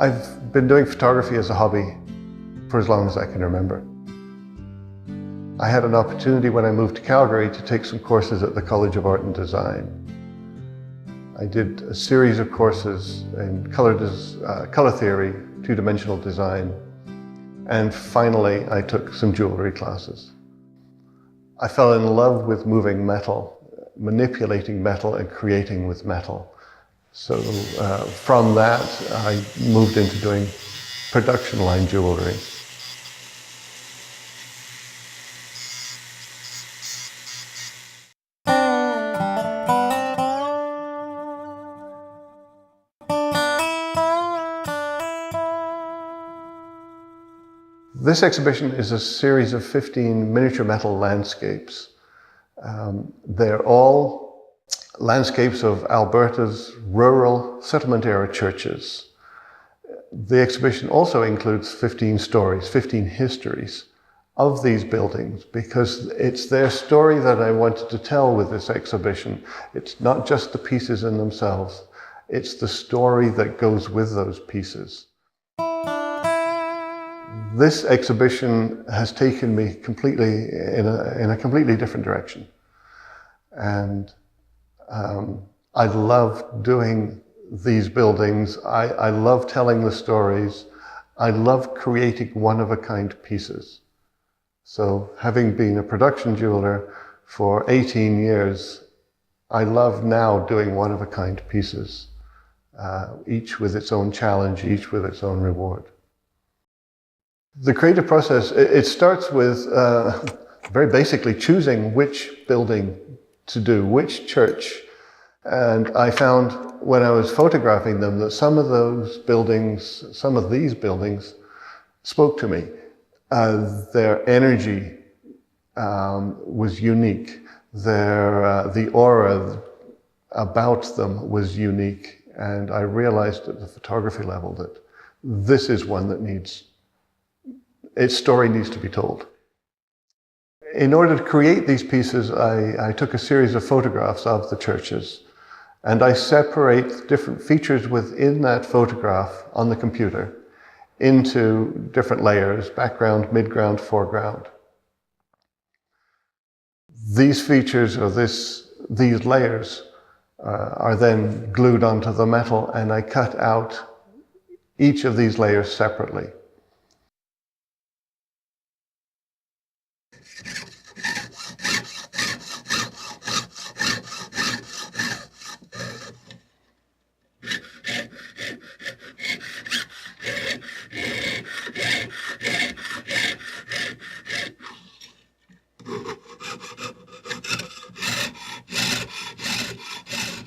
I've been doing photography as a hobby for as long as I can remember. I had an opportunity when I moved to Calgary to take some courses at the College of Art and Design. I did a series of courses in color theory, two-dimensional design, and finally I took some jewelry classes. I fell in love with moving metal, manipulating metal and creating with metal. So from that I moved into doing production line jewelry. This exhibition is a series of 15 miniature metal landscapes. They're all landscapes of Alberta's rural settlement-era churches. The exhibition also includes 15 stories, 15 histories of these buildings, because it's their story that I wanted to tell with this exhibition. It's not just the pieces in themselves, it's the story that goes with those pieces. This exhibition has taken me completely in a completely different direction. And I love doing these buildings. I love telling the stories. I love creating one-of-a-kind pieces. So having been a production jeweler for 18 years, I love now doing one-of-a-kind pieces, each with its own challenge, each with its own reward. The creative process, it starts with very basically choosing which building to do, which church. And I found when I was photographing them that some of these buildings spoke to me. Their energy was unique. The aura about them was unique. And I realized at the photography level that this is one that its story needs to be told. In order to create these pieces, I took a series of photographs of the churches, and I separate different features within that photograph on the computer into different layers: background, midground, foreground. These features, or these layers, are then glued onto the metal, and I cut out each of these layers separately.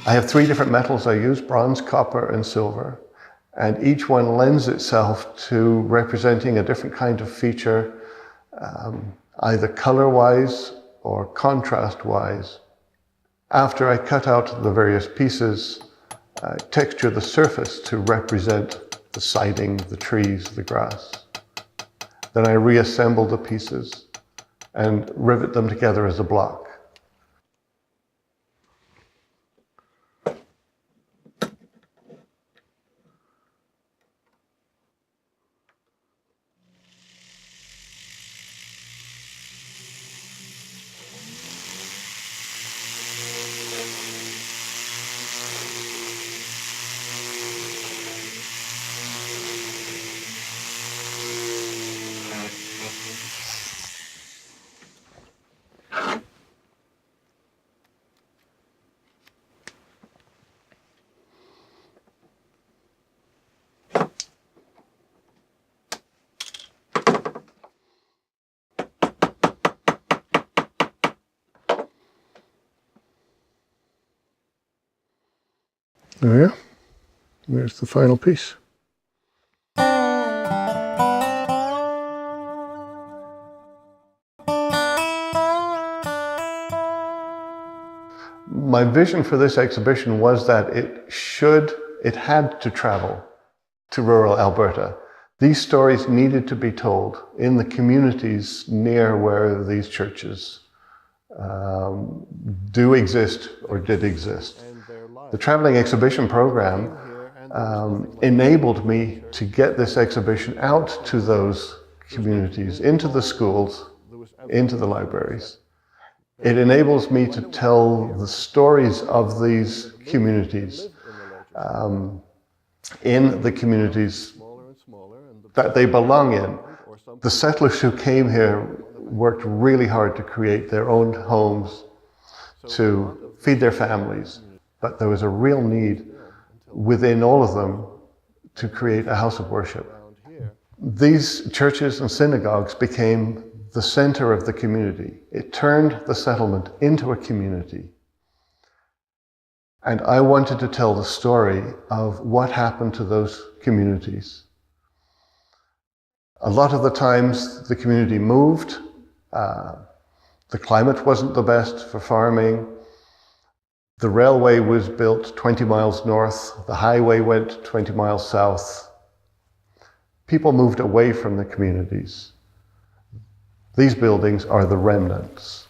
I have 3 different metals I use: bronze, copper, and silver. And each one lends itself to representing a different kind of feature, either color-wise or contrast-wise. After I cut out the various pieces, I texture the surface to represent the siding, the trees, the grass. Then I reassemble the pieces and rivet them together as a block. There we are. There's the final piece. My vision for this exhibition was that it had to travel to rural Alberta. These stories needed to be told in the communities near where these churches do exist or did exist. The traveling exhibition program enabled me to get this exhibition out to those communities, into the schools, into the libraries. It enables me to tell the stories of these communities in the communities that they belong in. The settlers who came here worked really hard to create their own homes, to feed their families, but there was a real need within all of them to create a house of worship. These churches and synagogues became the center of the community. It turned the settlement into a community. And I wanted to tell the story of what happened to those communities. A lot of the times the community moved. The climate wasn't the best for farming. The railway was built 20 miles north. The highway went 20 miles south. People moved away from the communities. These buildings are the remnants.